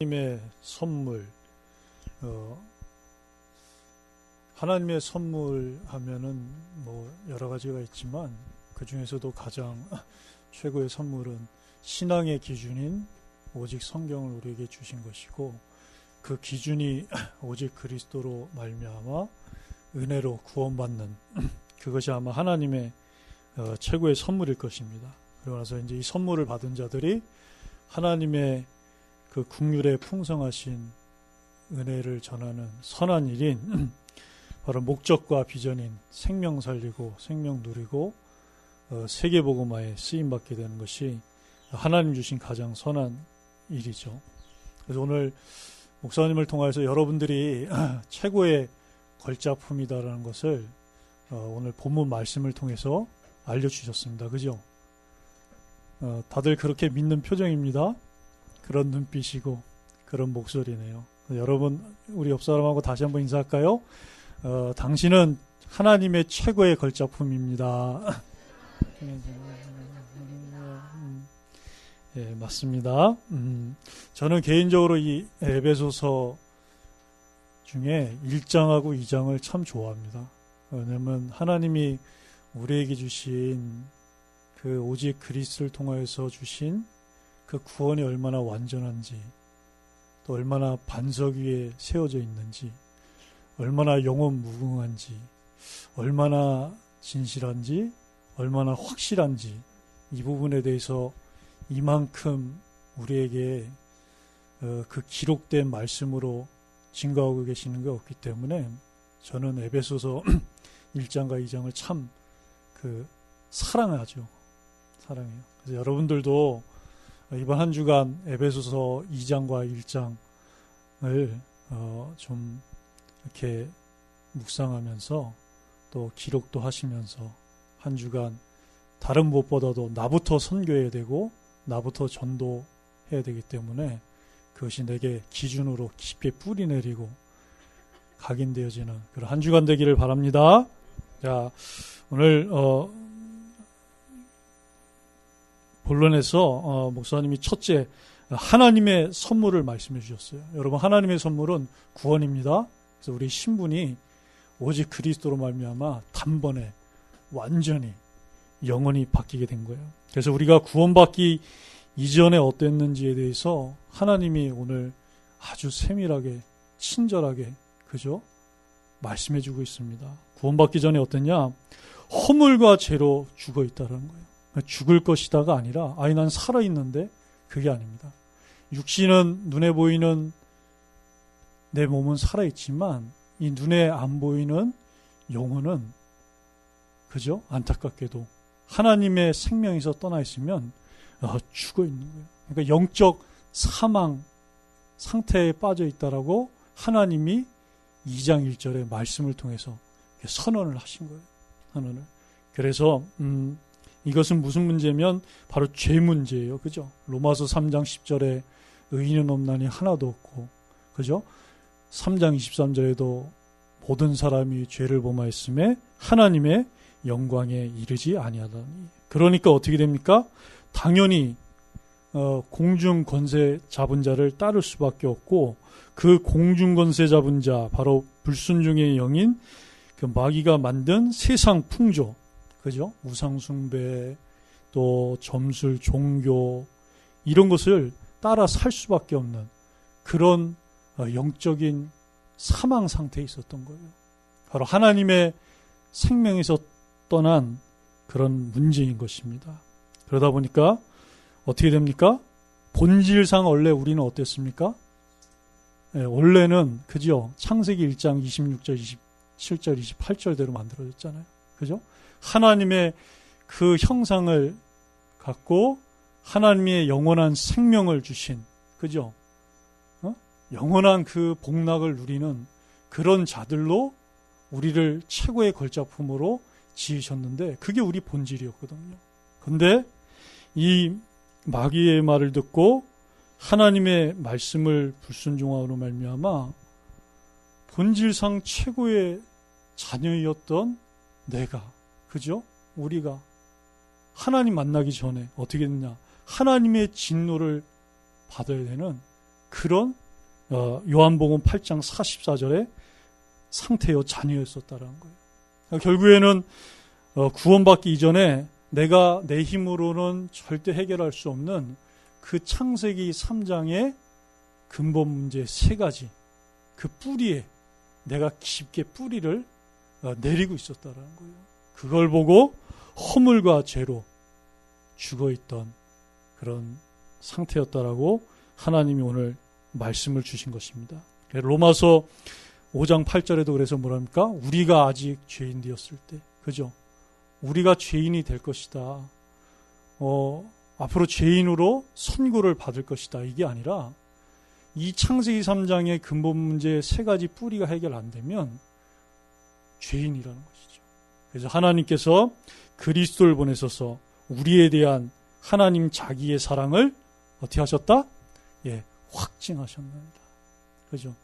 하나님의 선물, 하나님의 선물 하면은 뭐 여러 가지가 있지만 그 중에서도 가장 최고의 선물은 신앙의 기준인 오직 성경을 우리에게 주신 것이고, 그 기준이 오직 그리스도로 말미암아 은혜로 구원받는 그것이 아마 하나님의 최고의 선물일 것입니다. 그러고 나서 이제 이 선물을 받은 자들이 하나님의 그 국률에 풍성하신 은혜를 전하는 선한 일인 바로 목적과 비전인 생명 살리고 생명 누리고 세계복음화에 쓰임받게 되는 것이 하나님 주신 가장 선한 일이죠. 그래서 오늘 목사님을 통해서 여러분들이 최고의 걸작품이다라는 것을 오늘 본문 말씀을 통해서 알려주셨습니다. 그죠? 다들 그렇게 믿는 표정입니다. 그런 눈빛이고 그런 목소리네요. 여러분, 우리 옆 사람하고 다시 한번 인사할까요? 당신은 하나님의 최고의 걸작품입니다. 예, 맞습니다. 저는 개인적으로 이 에베소서 중에 1장하고 2장을 참 좋아합니다. 왜냐하면 하나님이 우리에게 주신 그 오직 그리스도를 통하여서 주신 그 구원이 얼마나 완전한지, 또 얼마나 반석 위에 세워져 있는지, 얼마나 영원 무궁한지, 얼마나 진실한지, 얼마나 확실한지, 이 부분에 대해서 이만큼 우리에게 그 기록된 말씀으로 증거하고 계시는 게 없기 때문에 저는 에베소서 1장과 2장을 참 사랑하죠. 사랑해요. 그래서 여러분들도 이번 한 주간 에베소서 2장과 1장을 좀 이렇게 묵상하면서 또 기록도 하시면서 한 주간 다른 무엇보다도 나부터 선교해야 되고 나부터 전도해야 되기 때문에 그것이 내게 기준으로 깊이 뿌리 내리고 각인되어지는 그런 한 주간 되기를 바랍니다. 자, 오늘 본론에서 목사님이 첫째 하나님의 선물을 말씀해 주셨어요. 여러분, 하나님의 선물은 구원입니다. 그래서 우리 신분이 오직 그리스도로 말미암아 단번에 완전히 영원히 바뀌게 된 거예요. 그래서 우리가 구원받기 이전에 어땠는지에 대해서 하나님이 오늘 아주 세밀하게 친절하게 그죠? 말씀해 주고 있습니다. 구원받기 전에 어땠냐? 허물과 죄로 죽어 있다는 거예요. 죽을 것이다가 아니라 난 살아있는데, 그게 아닙니다. 육신은 눈에 보이는 내 몸은 살아있지만 이 눈에 안 보이는 영혼은 그죠? 안타깝게도 하나님의 생명에서 떠나 있으면 죽어 있는 거예요. 그러니까 영적 사망 상태에 빠져 있다라고 하나님이 2장 1절의 말씀을 통해서 선언을 하신 거예요. 선언을. 그래서 이것은 무슨 문제면 바로 죄 문제예요. 그죠? 로마서 3장 10절에 의인은 없나니 하나도 없고, 그죠? 3장 23절에도 모든 사람이 죄를 범하였음에 하나님의 영광에 이르지 아니하다니. 그러니까 어떻게 됩니까? 당연히 공중 권세 잡은 자를 따를 수밖에 없고, 그 공중 권세 잡은 자, 바로 불순종의 영인 그 마귀가 만든 세상 풍조, 그죠? 우상숭배, 또 점술, 종교, 이런 것을 따라 살 수밖에 없는 그런 영적인 사망 상태에 있었던 거예요. 바로 하나님의 생명에서 떠난 그런 문제인 것입니다. 그러다 보니까 어떻게 됩니까? 본질상 원래 우리는 어땠습니까? 원래는 그죠? 창세기 1장 26절, 27절, 28절대로 만들어졌잖아요. 그죠? 하나님의 그 형상을 갖고 하나님의 영원한 생명을 주신, 그죠? 영원한 그 복락을 누리는 그런 자들로 우리를 최고의 걸작품으로 지으셨는데, 그게 우리 본질이었거든요. 근데 이 마귀의 말을 듣고 하나님의 말씀을 불순종함으로 말미암아 본질상 최고의 자녀였던 내가, 그죠? 우리가 하나님 만나기 전에 어떻게 됐냐? 하나님의 진노를 받아야 되는 그런 요한복음 8장 44절의 상태요 자녀였었다라는 거예요. 결국에는 구원받기 이전에 내가 내 힘으로는 절대 해결할 수 없는 그 창세기 3장의 근본 문제 3가지, 그 뿌리에 내가 깊게 뿌리를 내리고 있었다라는 거예요. 그걸 보고 허물과 죄로 죽어있던 그런 상태였다라고 하나님이 오늘 말씀을 주신 것입니다. 로마서 5장 8절에도 그래서 뭐랍니까? 우리가 아직 죄인 되었을 때, 그죠? 우리가 죄인이 될 것이다. 앞으로 죄인으로 선고를 받을 것이다. 이게 아니라 이 창세기 3장의 근본 문제 3가지 뿌리가 해결 안 되면 죄인이라는 것이죠. 그래서 하나님께서 그리스도를 보내셔서 우리에 대한 하나님 자기의 사랑을 어떻게 하셨다? 확증하셨습니다. 그죠?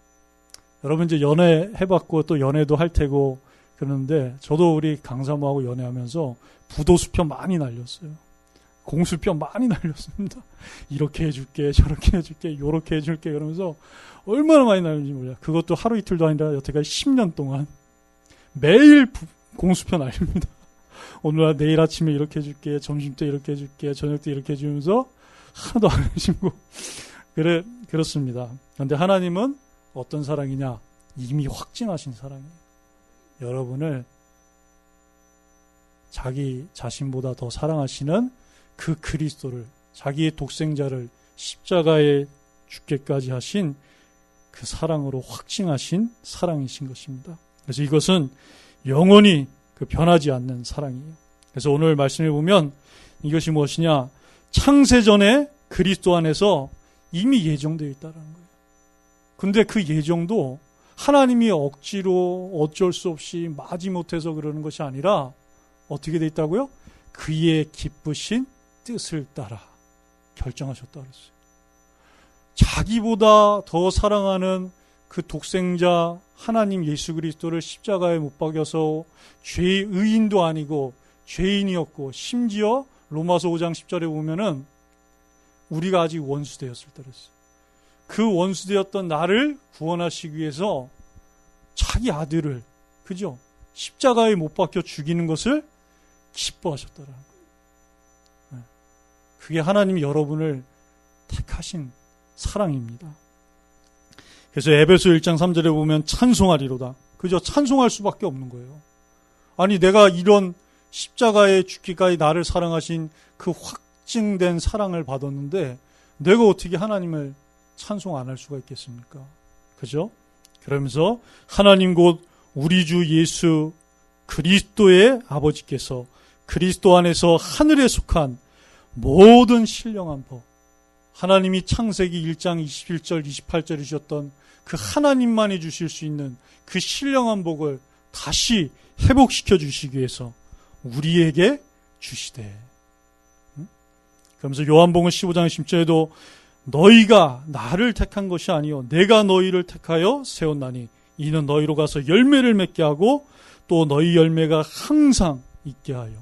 여러분 이제 연애 해봤고 또 연애도 할 테고 그러는데 저도 우리 강사모하고 연애하면서 부도수편 많이 날렸어요. 공수편 많이 날렸습니다. 이렇게 해줄게, 저렇게 해줄게, 요렇게 해줄게 그러면서 얼마나 많이 날렸는지 몰라요. 그것도 하루 이틀도 아니라 여태까지 10년 동안 매일 공수편 날립니다. 오늘 내일 아침에 이렇게 해줄게, 점심 때 이렇게 해줄게, 저녁 때 이렇게 해주면서 하나도 안 해주고 그렇습니다. 그런데 하나님은 어떤 사랑이냐? 이미 확증하신 사랑이에요. 여러분을 자기 자신보다 더 사랑하시는 그 그리스도를, 자기의 독생자를 십자가에 죽게까지 하신 그 사랑으로 확증하신 사랑이신 것입니다. 그래서 이것은 영원히 변하지 않는 사랑이에요. 그래서 오늘 말씀해 보면 이것이 무엇이냐? 창세전에 그리스도 안에서 이미 예정되어 있다는 거예요. 근데 그 예정도 하나님이 억지로 어쩔 수 없이 마지못해서 그러는 것이 아니라 어떻게 되어 있다고요? 그의 기쁘신 뜻을 따라 결정하셨다 그랬어요. 자기보다 더 사랑하는 그 독생자 하나님 예수 그리스도를 십자가에 못 박여서 죄의 의인도 아니고 죄인이었고, 심지어 로마서 5장 10절에 보면은 우리가 아직 원수되었을 때 그랬어요. 그 원수되었던 나를 구원하시기 위해서 자기 아들을, 그죠? 십자가에 못 박혀 죽이는 것을 기뻐하셨다라는 거예요. 그게 하나님이 여러분을 택하신 사랑입니다. 그래서 에베소 1장 3절에 보면 찬송하리로다. 그죠? 찬송할 수밖에 없는 거예요. 아니 내가 이런 십자가에 죽기까지 나를 사랑하신 그 확증된 사랑을 받았는데 내가 어떻게 하나님을 찬송 안 할 수가 있겠습니까? 그죠? 그러면서 하나님 곧 우리 주 예수 그리스도의 아버지께서 그리스도 안에서 하늘에 속한 모든 신령한 법, 하나님이 창세기 1장 21절 28절 주셨던 그 하나님만이 주실 수 있는 그 신령한 복을 다시 회복시켜 주시기 위해서 우리에게 주시되. 그러면서 요한복음 15장 10절에도 너희가 나를 택한 것이 아니요 내가 너희를 택하여 세웠나니 이는 너희로 가서 열매를 맺게 하고 또 너희 열매가 항상 있게 하여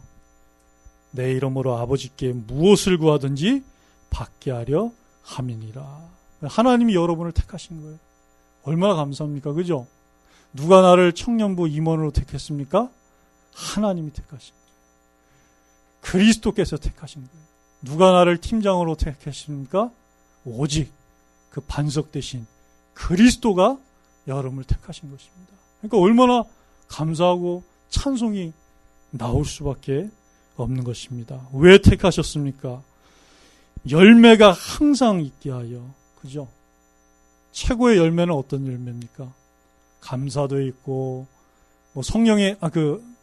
내 이름으로 아버지께 무엇을 구하든지 받게 하려 함이니라. 하나님이 여러분을 택하신 거예요. 얼마나 감사합니까? 그죠? 누가 나를 청년부 임원으로 택했습니까? 하나님이 택하신 거예요. 그리스도께서 택하신 거예요. 누가 나를 팀장으로 택했습니까? 오직 그 반석 대신 그리스도가 여러분을 택하신 것입니다. 그러니까 얼마나 감사하고 찬송이 나올 수밖에 없는 것입니다. 왜 택하셨습니까? 열매가 항상 있게 하여. 그죠? 최고의 열매는 어떤 열매입니까? 감사도 있고, 성령의,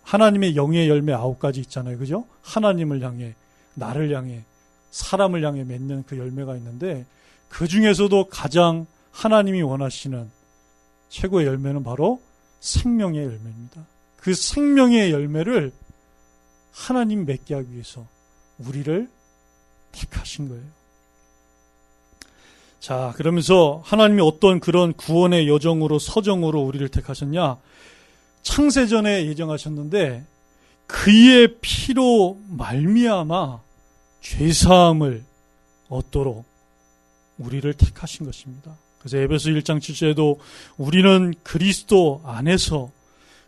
하나님의 영의 열매 9가지 있잖아요. 그죠? 하나님을 향해, 나를 향해, 사람을 향해 맺는 그 열매가 있는데, 그 중에서도 가장 하나님이 원하시는 최고의 열매는 바로 생명의 열매입니다. 그 생명의 열매를 하나님 맺게 하기 위해서 우리를 택하신 거예요. 자, 그러면서 하나님이 어떤 그런 구원의 여정으로 서정으로 우리를 택하셨냐? 창세전에 예정하셨는데 그의 피로 말미암아 죄사함을 얻도록 우리를 택하신 것입니다. 그래서 에베소 1장 7절에도 우리는 그리스도 안에서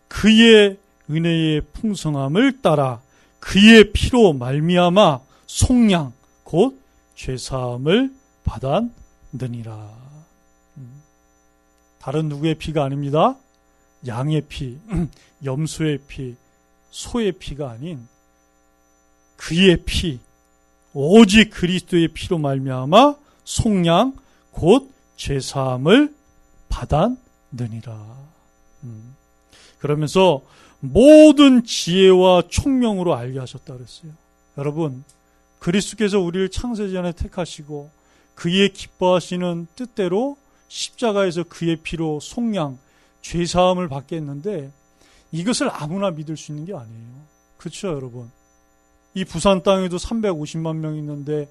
그의 은혜의 풍성함을 따라 그의 피로 말미암아 속량 곧 죄사함을 받았느니라. 다른 누구의 피가 아닙니다. 양의 피, 염소의 피, 소의 피가 아닌 그의 피, 오직 그리스도의 피로 말미암아 속량 곧 죄사함을 받았느니라. 그러면서 모든 지혜와 총명으로 알게 하셨다 그랬어요. 여러분, 그리스도께서 우리를 창세전에 택하시고 그의 기뻐하시는 뜻대로 십자가에서 그의 피로 속량, 죄사함을 받게 했는데 이것을 아무나 믿을 수 있는 게 아니에요. 그렇죠, 여러분? 이 부산 땅에도 350만 명 있는데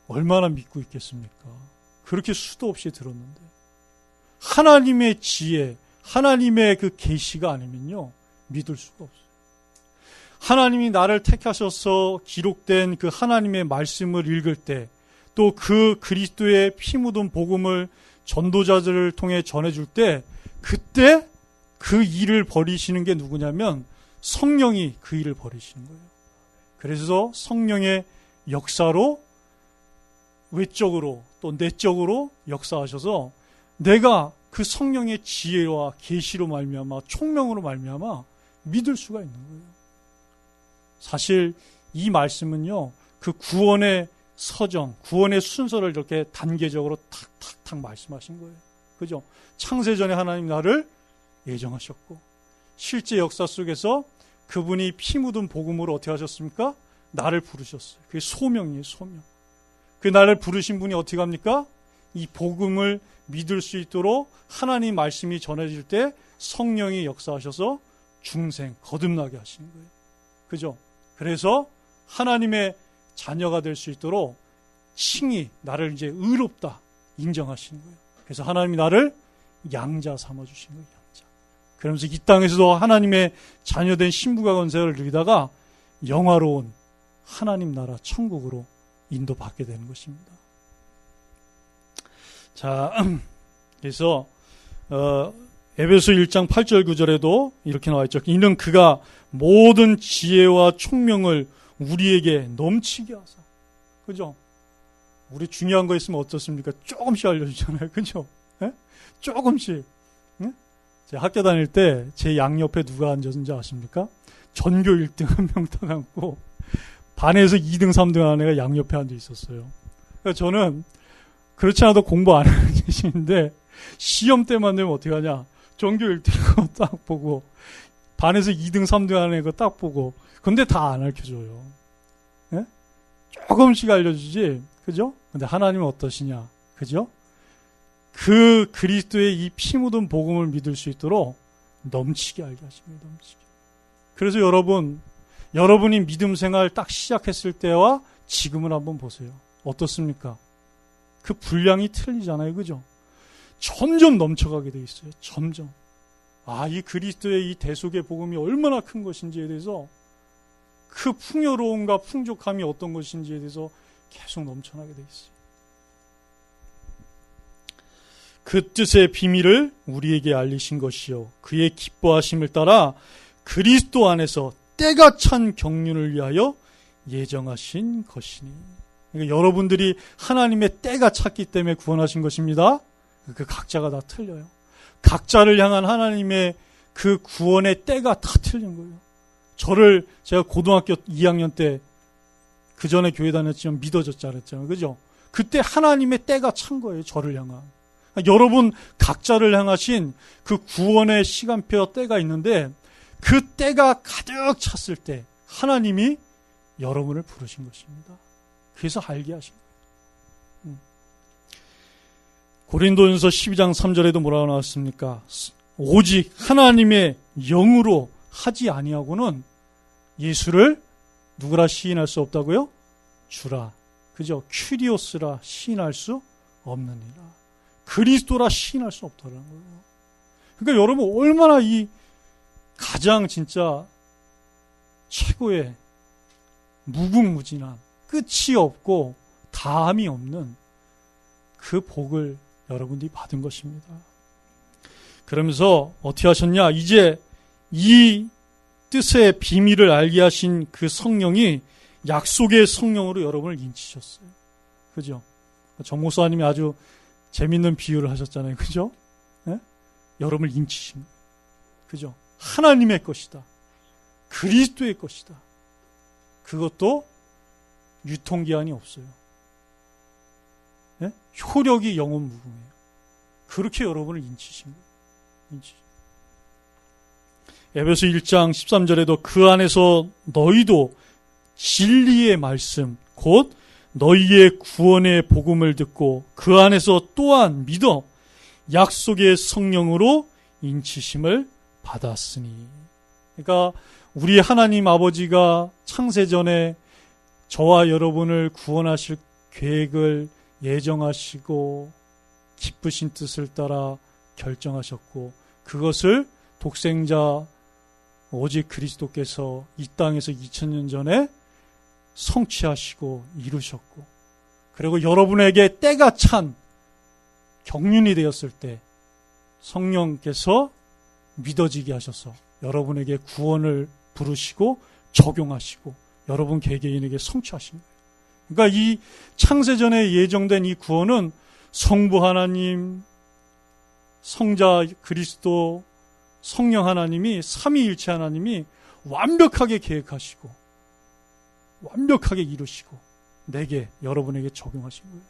얼마나 믿고 있겠습니까? 그렇게 수도 없이 들었는데 하나님의 지혜, 하나님의 그 계시가 아니면요 믿을 수가 없어요. 하나님이 나를 택하셔서 기록된 그 하나님의 말씀을 읽을 때 또 그 그리스도의 피 묻은 복음을 전도자들을 통해 전해줄 때 그때 그 일을 벌이시는 게 누구냐면 성령이 그 일을 벌이시는 거예요. 그래서 성령의 역사로 외적으로 또 내적으로 역사하셔서 내가 그 성령의 지혜와 계시로 말미암아 총명으로 말미암아 믿을 수가 있는 거예요. 사실 이 말씀은요 그 구원의 서정, 구원의 순서를 이렇게 단계적으로 탁탁탁 말씀하신 거예요. 그죠? 창세전에 하나님 나를 예정하셨고 실제 역사 속에서 그분이 피 묻은 복음으로 어떻게 하셨습니까? 나를 부르셨어요. 그게 소명이에요, 소명. 그 나를 부르신 분이 어떻게 합니까? 이 복음을 믿을 수 있도록 하나님 말씀이 전해질 때 성령이 역사하셔서 중생, 거듭나게 하시는 거예요. 그죠? 그래서 하나님의 자녀가 될 수 있도록 칭히 나를 이제 의롭다 인정하시는 거예요. 그래서 하나님이 나를 양자 삼아주신 거예요, 양자. 그러면서 이 땅에서도 하나님의 자녀된 신부가 건세를 누리다가 영화로운 하나님 나라 천국으로 인도받게 되는 것입니다. 자, 그래서 에베소 1장 8절 9절에도 이렇게 나와 있죠. 이는 그가 모든 지혜와 총명을 우리에게 넘치게 하사. 그죠? 우리 중요한 거 있으면 어떻습니까? 조금씩 알려주잖아요. 그죠? 예? 조금씩. 예? 제가 학교 다닐 때 제 양옆에 누가 앉았는지 아십니까? 전교 1등 한 명 딱 앉고 반에서 2등, 3등 하는 애가 양옆에 앉아 있었어요. 그러니까 저는 그렇지 않아도 공부 안 하는 계시는데 시험 때만 되면 어떻게 하냐? 전교 1등 거 딱 보고 반에서 2등, 3등 하는 애가 딱 보고 근데 다 안 알려줘요. 예? 조금씩 알려주지. 그죠? 근데 하나님은 어떠시냐? 그죠? 그 그리스도의 이 피 묻은 복음을 믿을 수 있도록 넘치게 알게 하십니다. 넘치게. 그래서 여러분이 믿음 생활 딱 시작했을 때와 지금을 한번 보세요. 어떻습니까? 그 분량이 틀리잖아요. 그죠? 점점 넘쳐가게 돼 있어요. 점점. 이 그리스도의 이 대속의 복음이 얼마나 큰 것인지에 대해서 그 풍요로움과 풍족함이 어떤 것인지에 대해서 계속 넘쳐나게 돼 있어요. 그 뜻의 비밀을 우리에게 알리신 것이요 그의 기뻐하심을 따라 그리스도 안에서 때가 찬 경륜을 위하여 예정하신 것이니. 그러니까 여러분들이 하나님의 때가 찼기 때문에 구원하신 것입니다. 그 각자가 다 틀려요. 각자를 향한 하나님의 그 구원의 때가 다 틀린 거예요. 제가 고등학교 2학년 때 그 전에 교회 다녔지만 믿어졌지 않았잖아요. 그죠? 그때 하나님의 때가 찬 거예요. 저를 향한. 여러분 각자를 향하신 그 구원의 시간표 때가 있는데 그 때가 가득 찼을 때 하나님이 여러분을 부르신 것입니다. 그래서 알게 하신 거예요. 고린도전서 12장 3절에도 뭐라고 나왔습니까? 오직 하나님의 영으로 하지 아니하고는 예수를 누구라 시인할 수 없다고요? 주라. 그죠? 큐리오스라 시인할 수 없느니라. 그리스도라 시인할 수 없다는 거예요. 그러니까 여러분 얼마나 이 가장 진짜 최고의 무궁무진한 끝이 없고 다함이 없는 그 복을 여러분들이 받은 것입니다. 그러면서 어떻게 하셨냐? 이제 이 뜻의 비밀을 알게 하신 그 성령이 약속의 성령으로 여러분을 인치셨어요. 그죠? 정 목사님이 아주 재밌는 비유를 하셨잖아요. 그죠? 네? 여러분을 인치신 거예요. 그죠? 하나님의 것이다. 그리스도의 것이다. 그것도 유통기한이 없어요. 네? 효력이 영원무궁해요. 그렇게 여러분을 인치신 거예요. 에베소 1장 13절에도 그 안에서 너희도 진리의 말씀 곧 너희의 구원의 복음을 듣고 그 안에서 또한 믿어 약속의 성령으로 인치심을 받았으니. 그러니까 우리 하나님 아버지가 창세전에 저와 여러분을 구원하실 계획을 예정하시고 기쁘신 뜻을 따라 결정하셨고 그것을 독생자 오직 그리스도께서 이 땅에서 2000년 전에 성취하시고 이루셨고 그리고 여러분에게 때가 찬 경륜이 되었을 때 성령께서 믿어지게 하셔서 여러분에게 구원을 부르시고 적용하시고 여러분 개개인에게 성취하신 거예요. 그러니까 이 창세전에 예정된 이 구원은 성부 하나님, 성자 그리스도, 성령 하나님이 삼위일체 하나님이 완벽하게 계획하시고 완벽하게 이루시고 내게 여러분에게 적용하신 거예요.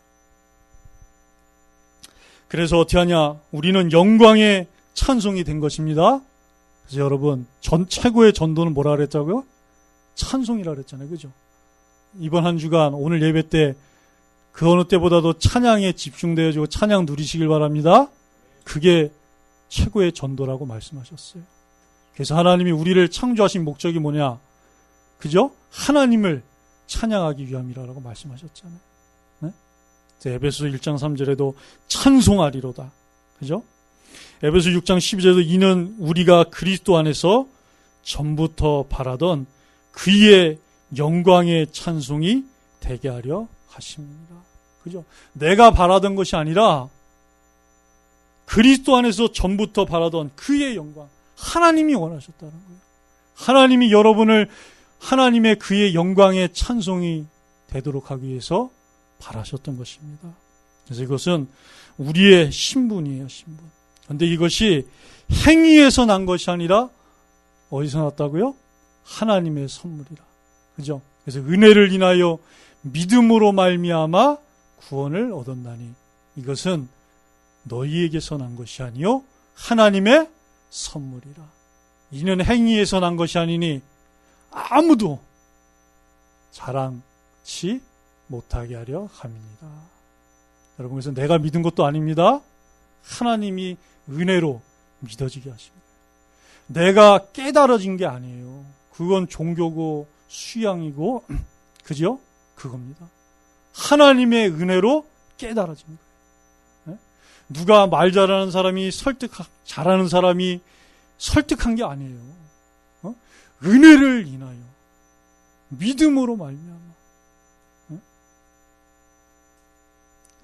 그래서 어떻게 하냐? 우리는 영광의 찬송이 된 것입니다. 그래서 여러분 최고의 전도는 뭐라 그랬자고요? 찬송이라 그랬잖아요. 그죠? 이번 한 주간 오늘 예배 때 그 어느 때보다도 찬양에 집중되어지고 찬양 누리시길 바랍니다. 그게 최고의 전도라고 말씀하셨어요. 그래서 하나님이 우리를 창조하신 목적이 뭐냐? 그죠? 하나님을 찬양하기 위함이라고 말씀하셨잖아요. 네? 에베소 1장 3절에도 찬송하리로다. 그죠? 에베소 6장 12절에도 이는 우리가 그리스도 안에서 전부터 바라던 그의 영광의 찬송이 되게 하려 하십니다. 그죠? 내가 바라던 것이 아니라 그리스도 안에서 전부터 바라던 그의 영광, 하나님이 원하셨다는 거예요. 하나님이 여러분을 하나님의 그의 영광의 찬송이 되도록 하기 위해서 바라셨던 것입니다. 그래서 이것은 우리의 신분이에요, 신분. 그런데 이것이 행위에서 난 것이 아니라 어디서 났다고요? 하나님의 선물이라. 그죠? 그래서 은혜를 인하여 믿음으로 말미암아 구원을 얻었나니 이것은 너희에게서 난 것이 아니요 하나님의 선물이라. 이는 행위에서 난 것이 아니니 아무도 자랑치 못하게 하려 함이니라. 여러분, 그래서 내가 믿은 것도 아닙니다. 하나님이 은혜로 믿어지게 하신 거예요. 내가 깨달아진 게 아니에요. 그건 종교고 수양이고 그죠? 그겁니다. 하나님의 은혜로 깨달아진 거예요. 누가 말 잘하는 사람이 잘하는 사람이 설득한 게 아니에요. 은혜를 인하여 믿음으로 말미암아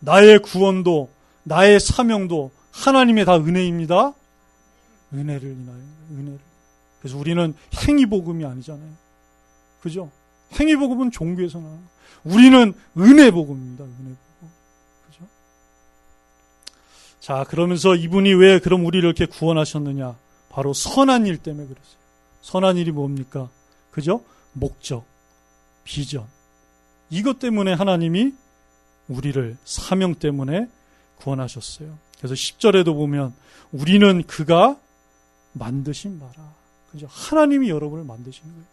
나의 구원도 나의 사명도 하나님의 다 은혜입니다. 은혜를 인하여 은혜를. 그래서 우리는 행위복음이 아니잖아요. 그죠? 행위복음은 종교에서 나오는 거예요. 우리는 은혜복음입니다. 은혜복음. 그죠? 자, 그러면서 이분이 왜 그럼 우리를 이렇게 구원하셨느냐? 바로 선한 일 때문에 그랬어요. 선한 일이 뭡니까? 그죠? 목적, 비전. 이것 때문에 하나님이 우리를 사명 때문에 구원하셨어요. 그래서 10절에도 보면 우리는 그가 만드신 바라. 그죠? 하나님이 여러분을 만드신 거예요.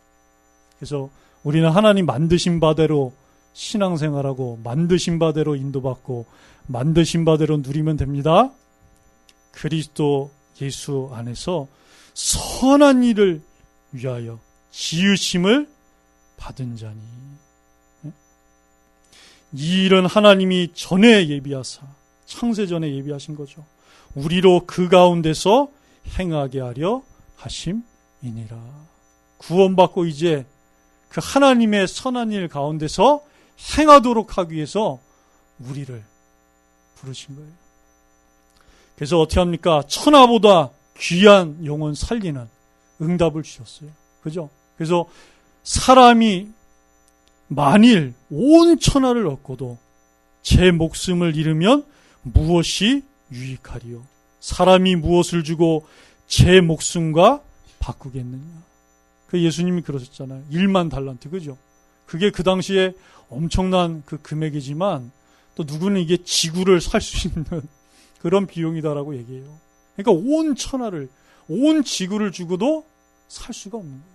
그래서 우리는 하나님 만드신 바대로 신앙생활하고 만드신 바대로 인도받고 만드신 바대로 누리면 됩니다. 그리스도 예수 안에서 선한 일을 위하여 지으심을 받은 자니. 이 일은 하나님이 전에 예비하사 창세전에 예비하신 거죠. 우리로 그 가운데서 행하게 하려 하심이니라. 구원받고 이제 그 하나님의 선한 일 가운데서 행하도록 하기 위해서 우리를 부르신 거예요. 그래서 어떻게 합니까? 천하보다 귀한 영혼 살리는 응답을 주셨어요. 그죠? 그래서 사람이 만일 온 천하를 얻고도 제 목숨을 잃으면 무엇이 유익하리요? 사람이 무엇을 주고 제 목숨과 바꾸겠느냐? 그 예수님이 그러셨잖아요. 1만 달란트, 그죠? 그게 그 당시에 엄청난 그 금액이지만 또 누구는 이게 지구를 살 수 있는 그런 비용이다라고 얘기해요. 그러니까 온 천하를, 온 지구를 주고도 살 수가 없는 거예요.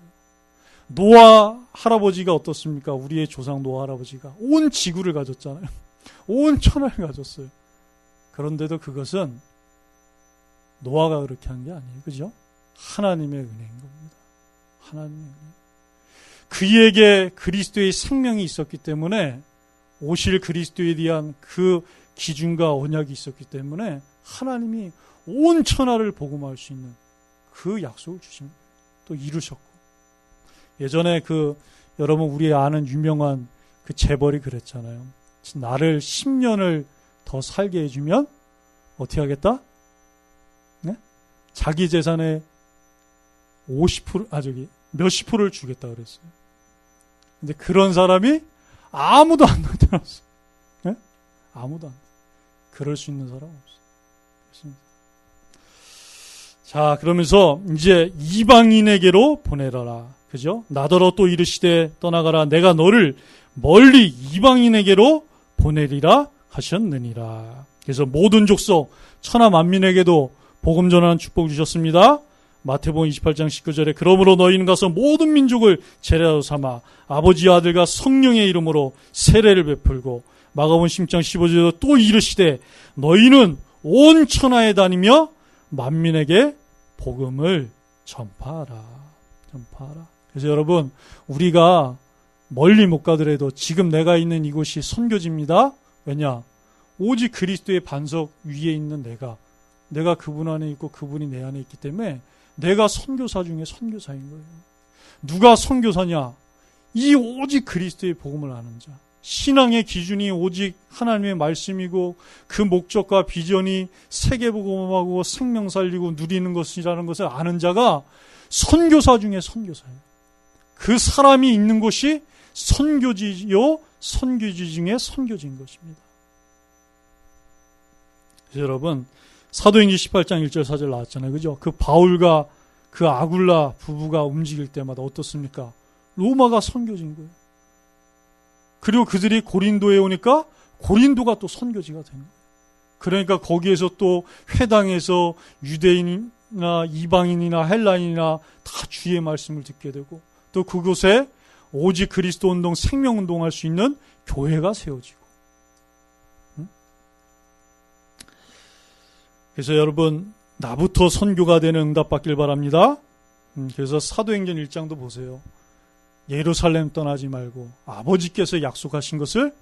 노아 할아버지가 어떻습니까? 우리의 조상 노아 할아버지가 온 지구를 가졌잖아요. 온 천하를 가졌어요. 그런데도 그것은 노아가 그렇게 한 게 아니에요. 그죠? 하나님의 은혜인 겁니다. 하나님의 은혜. 그에게 그리스도의 생명이 있었기 때문에 오실 그리스도에 대한 그 기준과 언약이 있었기 때문에 하나님이 온 천하를 복음할 수 있는 그 약속을 주신 거예요. 또 이루셨고. 예전에 여러분 우리 아는 유명한 그 재벌이 그랬잖아요. 나를 10년을 더 살게 해주면 어떻게 하겠다? 네? 자기 재산의 50%, 몇십 프로를 주겠다 그랬어요. 근데 그런 사람이 아무도 안 나타났어요. 네? 아무도 안. 그럴 수 있는 사람 없어요. 자, 그러면서 이제 이방인에게로 보내라라. 그죠? 나더러 또 이르시되 떠나가라. 내가 너를 멀리 이방인에게로 보내리라 하셨느니라. 그래서 모든 족속 천하 만민에게도 복음 전하는 축복 주셨습니다. 마태복음 28장 19절에 그러므로 너희는 가서 모든 민족을 제자로 삼아 아버지와 아들과 성령의 이름으로 세례를 베풀고 마가복음 10장 15절에도 또 이르시되 너희는 온 천하에 다니며 만민에게 복음을 전파하라. 그래서 여러분 우리가 멀리 못 가더라도 지금 내가 있는 이곳이 선교지입니다. 왜냐? 오직 그리스도의 반석 위에 있는 내가 그분 안에 있고 그분이 내 안에 있기 때문에 내가 선교사 중에 선교사인 거예요. 누가 선교사냐? 이 오직 그리스도의 복음을 아는 자. 신앙의 기준이 오직 하나님의 말씀이고 그 목적과 비전이 세계복음하고 생명 살리고 누리는 것이라는 것을 아는 자가 선교사 중에 선교사예요. 그 사람이 있는 곳이 선교지요, 선교지 중에 선교지인 것입니다. 그래서 여러분 사도행전 18장 1절 4절 나왔잖아요. 그죠? 그 바울과 그 아굴라 부부가 움직일 때마다 어떻습니까? 로마가 선교지인 거예요. 그리고 그들이 고린도에 오니까 고린도가 또 선교지가 된 거예요. 그러니까 거기에서 또 회당에서 유대인이나 이방인이나 헬라인이나 다 주의 말씀을 듣게 되고 또 그곳에 오직 그리스도 운동, 생명 운동할 수 있는 교회가 세워지고. 그래서 여러분 나부터 선교가 되는 응답받길 바랍니다. 그래서 사도행전 1장도 보세요. 예루살렘 떠나지 말고 아버지께서 약속하신 것을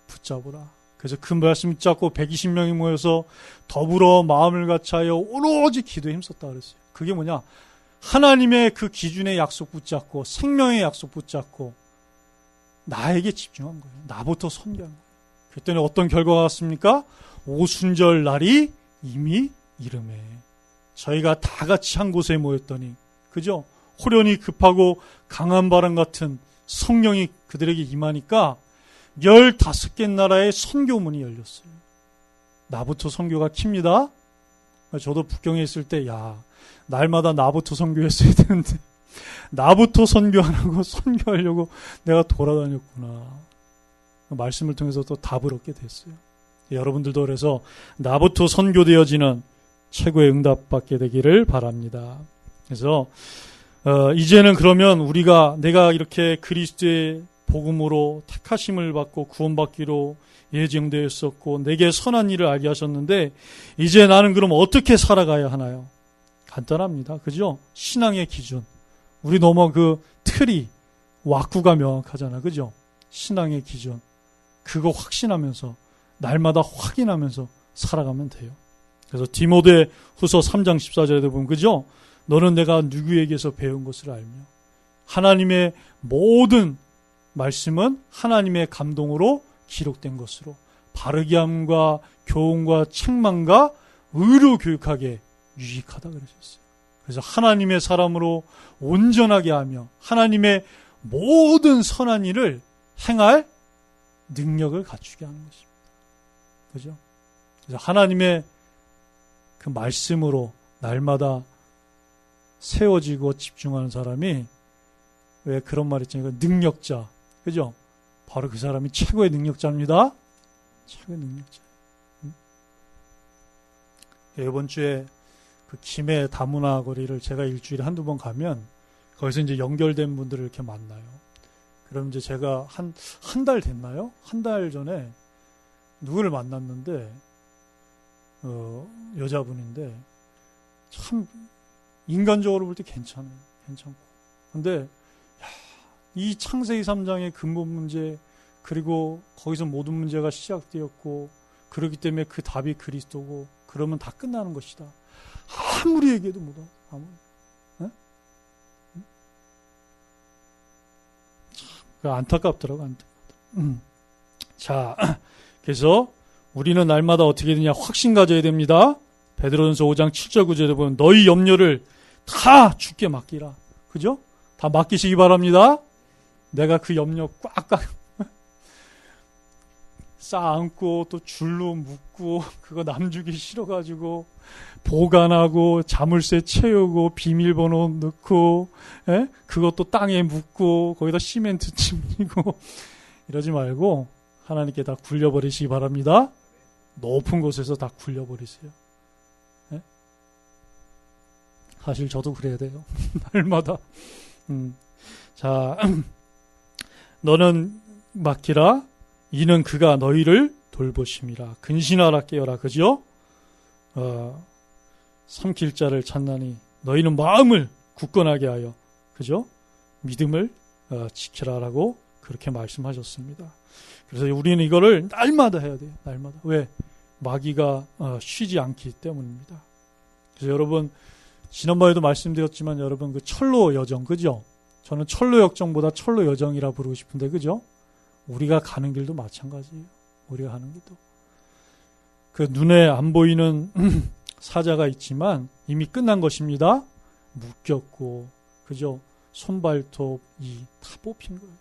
붙잡으라. 그래서 그 말씀 붙잡고 120명이 모여서 더불어 마음을 같이하여 오로지 기도에 힘썼다 그랬어요. 그게 뭐냐? 하나님의 그 기준의 약속 붙잡고 생명의 약속 붙잡고 나에게 집중한 거예요. 나부터 선교한 거예요. 그때는 어떤 결과가 왔습니까? 오순절 날이 이미 이름에 저희가 다 같이 한 곳에 모였더니 그죠? 호련히 급하고 강한 바람 같은 성령이 그들에게 임하니까 15개 나라의 선교문이 열렸어요. 나부터 선교가 킵니다. 저도 북경에 있을 때 날마다 나부터 선교했어야 되는데 나부터 선교하라고 선교하려고 내가 돌아다녔구나. 말씀을 통해서 또 답을 얻게 됐어요. 여러분들도 그래서 나부터 선교되어지는 최고의 응답받게 되기를 바랍니다. 그래서 이제는 그러면 내가 이렇게 그리스도의 복음으로 택하심을 받고 구원받기로 예정되었었고 내게 선한 일을 알게 하셨는데 이제 나는 그럼 어떻게 살아가야 하나요? 간단합니다. 그죠? 신앙의 기준. 우리 너무 그 틀이 왁구가 명확하잖아. 그죠? 신앙의 기준. 그거 확신하면서 날마다 확인하면서 살아가면 돼요. 그래서 디모데 후서 3장 14절에도 보면 그죠? 너는 내가 누구에게서 배운 것을 알며 하나님의 모든 말씀은 하나님의 감동으로 기록된 것으로 바르게 함과 교훈과 책망과 의로 교육하게 유익하다 그러셨어요. 그래서 하나님의 사람으로 온전하게 하며 하나님의 모든 선한 일을 행할 능력을 갖추게 하는 것입니다. 그죠? 그래서 하나님의 그 말씀으로 날마다 세워지고 집중하는 사람이, 왜 그런 말 있잖아요. 능력자. 그죠? 바로 그 사람이 최고의 능력자입니다. 최고의 능력자. 이번 주에 그 김해 다문화 거리를 제가 일주일에 한두 번 가면 거기서 이제 연결된 분들을 이렇게 만나요. 그럼 이제 제가 한 달 됐나요? 한 달 전에 누구를 만났는데, 여자분인데, 참, 인간적으로 볼 때 괜찮아요. 괜찮고. 근데, 이 창세기 3장의 근본 문제, 그리고 거기서 모든 문제가 시작되었고, 그렇기 때문에 그 답이 그리스도고, 그러면 다 끝나는 것이다. 아무리 얘기해도 못하. 아무리. 네? 참, 안타깝더라고, 안타깝더라고. 자, 그래서 우리는 날마다 어떻게 되냐, 확신 가져야 됩니다. 베드로전서 5장 7절 9절에 보면 너희 염려를 다 주께 맡기라. 그죠? 다 맡기시기 바랍니다. 내가 그 염려 꽉꽉 쌓아안고 또 줄로 묶고 그거 남주기 싫어가지고 보관하고 자물쇠 채우고 비밀번호 넣고, 그것도 땅에 묻고 거기다 시멘트 칩고 이러지 말고 하나님께 다 굴려버리시기 바랍니다. 높은 곳에서 다 굴려버리세요. 사실 저도 그래야 돼요. 날마다. 자, 너는 맡기라. 이는 그가 너희를 돌보심이라. 근신하라 깨어라. 그죠? 삼킬 자를 찾나니 너희는 마음을 굳건하게 하여, 그죠? 믿음을 지키라라고 그렇게 말씀하셨습니다. 그래서 우리는 이거를 날마다 해야 돼요. 날마다. 왜? 마귀가 쉬지 않기 때문입니다. 그래서 여러분, 지난번에도 말씀드렸지만 여러분 그 철로 여정, 그죠? 저는 철로 역정보다 철로 여정이라 부르고 싶은데, 그죠? 우리가 가는 길도 마찬가지예요. 우리가 가는 길도. 그 눈에 안 보이는 사자가 있지만 이미 끝난 것입니다. 묶였고, 그죠? 손발톱, 이 다 뽑힌 거예요.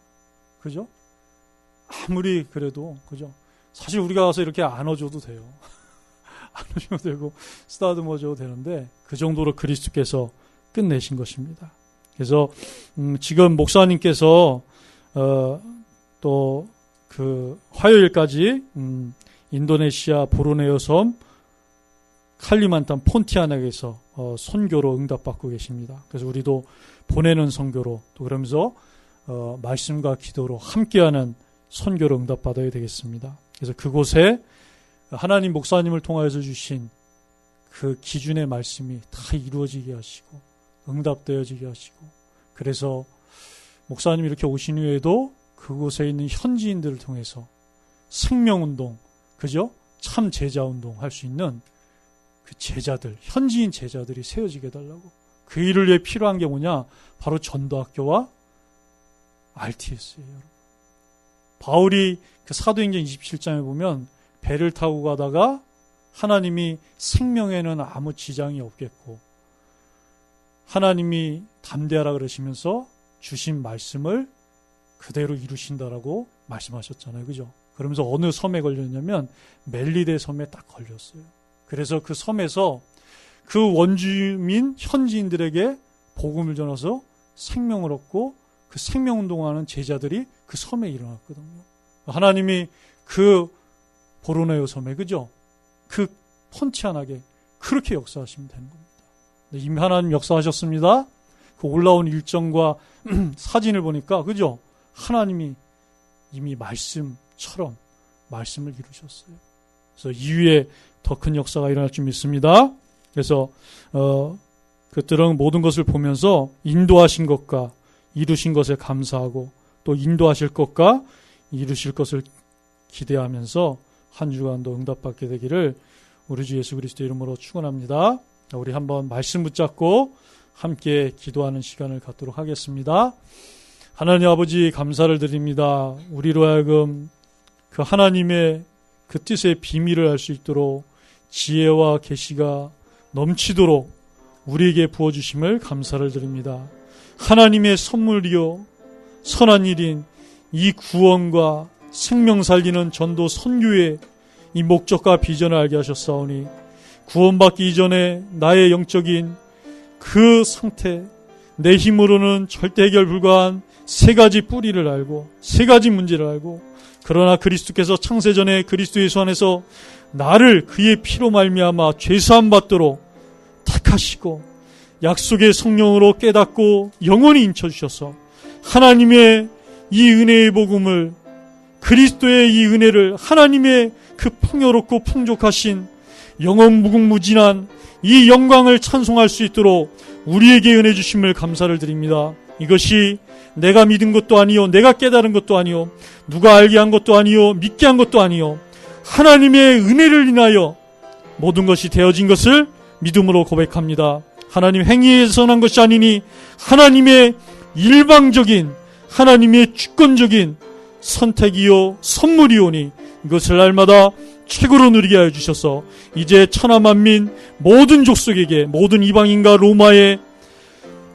그죠? 아무리 그래도, 그죠? 사실 우리가 가서 이렇게 안아줘도 돼요. 안아줘도 되고, 쓰다듬어줘도 되는데, 그 정도로 그리스도께서 끝내신 것입니다. 그래서, 지금 목사님께서, 또, 그, 화요일까지, 인도네시아 보르네오 섬, 칼리만탄 폰티아나에서 선교로 응답받고 계십니다. 그래서 우리도 보내는 선교로, 또 그러면서, 말씀과 기도로 함께하는 선교로 응답받아야 되겠습니다. 그래서 그곳에 하나님 목사님을 통하여서 주신 그 기준의 말씀이 다 이루어지게 하시고 응답되어지게 하시고, 그래서 목사님이 이렇게 오신 후에도 그곳에 있는 현지인들을 통해서 생명운동, 그죠? 참 제자운동 할 수 있는 그 제자들, 현지인 제자들이 세워지게 해달라고. 그 일을 위해 필요한 게 뭐냐? 바로 전도학교와 RTS예요. 여러분. 바울이 그 사도행전 27장에 보면 배를 타고 가다가 하나님이 생명에는 아무 지장이 없겠고 하나님이 담대하라 그러시면서 주신 말씀을 그대로 이루신다라고 말씀하셨잖아요. 그죠? 그러면서 어느 섬에 걸렸냐면 멜리데 섬에 딱 걸렸어요. 그래서 그 섬에서 그 원주민 현지인들에게 복음을 전해서 생명을 얻고 그 생명운동하는 제자들이 그 섬에 일어났거든요. 하나님이 그 보르네오 섬에, 그죠? 그 펀치안하게 그렇게 역사하시면 되는 겁니다. 이미 하나님 역사하셨습니다. 그 올라온 일정과 사진을 보니까, 그죠? 하나님이 이미 말씀처럼 말씀을 이루셨어요. 그래서 이후에 더 큰 역사가 일어날 줄 믿습니다. 그래서 그들은 모든 것을 보면서 인도하신 것과 이루신 것에 감사하고 또 인도하실 것과 이루실 것을 기대하면서 한 주간도 응답받게 되기를 우리 주 예수 그리스도 이름으로 축원합니다. 우리 한번 말씀 붙잡고 함께 기도하는 시간을 갖도록 하겠습니다. 하나님 아버지 감사를 드립니다. 우리로 하여금 그 하나님의 그 뜻의 비밀을 알 수 있도록 지혜와 계시가 넘치도록 우리에게 부어주심을 감사를 드립니다. 하나님의 선물이요 선한 일인 이 구원과 생명 살리는 전도 선교의 이 목적과 비전을 알게 하셨사오니 구원받기 이전에 나의 영적인 그 상태, 내 힘으로는 절대 해결 불가한 세 가지 뿌리를 알고 세 가지 문제를 알고, 그러나 그리스도께서 창세전에 그리스도 예수 안에서 나를 그의 피로 말미암아 죄사함 받도록 택하시고 약속의 성령으로 깨닫고 영원히 인쳐주셔서 하나님의 이 은혜의 복음을, 그리스도의 이 은혜를, 하나님의 그 풍요롭고 풍족하신 영원 무궁무진한 이 영광을 찬송할 수 있도록 우리에게 은혜 주심을 감사를 드립니다. 이것이 내가 믿은 것도 아니요, 내가 깨달은 것도 아니요, 누가 알게 한 것도 아니요, 믿게 한 것도 아니요, 하나님의 은혜를 인하여 모든 것이 되어진 것을 믿음으로 고백합니다. 하나님 행위에서 난 것이 아니니 하나님의 일방적인, 하나님의 주권적인 선택이요 선물이오니 이것을 날마다 최고로 누리게 하여 주셔서 이제 천하 만민 모든 족속에게, 모든 이방인과 로마의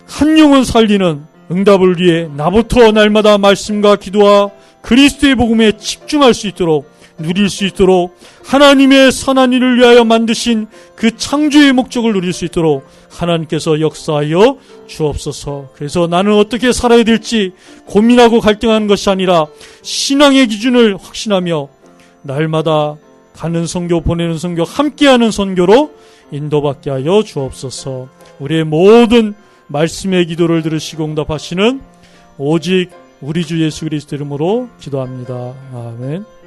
한 영혼 살리는 응답을 위해 나부터 날마다 말씀과 기도와 그리스도의 복음에 집중할 수 있도록, 누릴 수 있도록, 하나님의 선한 일을 위하여 만드신 그 창조의 목적을 누릴 수 있도록 하나님께서 역사하여 주옵소서. 그래서 나는 어떻게 살아야 될지 고민하고 갈등하는 것이 아니라 신앙의 기준을 확신하며 날마다 가는 선교, 보내는 선교, 함께하는 선교로 인도받게 하여 주옵소서. 우리의 모든 말씀의 기도를 들으시고 응답하시는 오직 우리 주 예수 그리스도 이름으로 기도합니다. 아멘.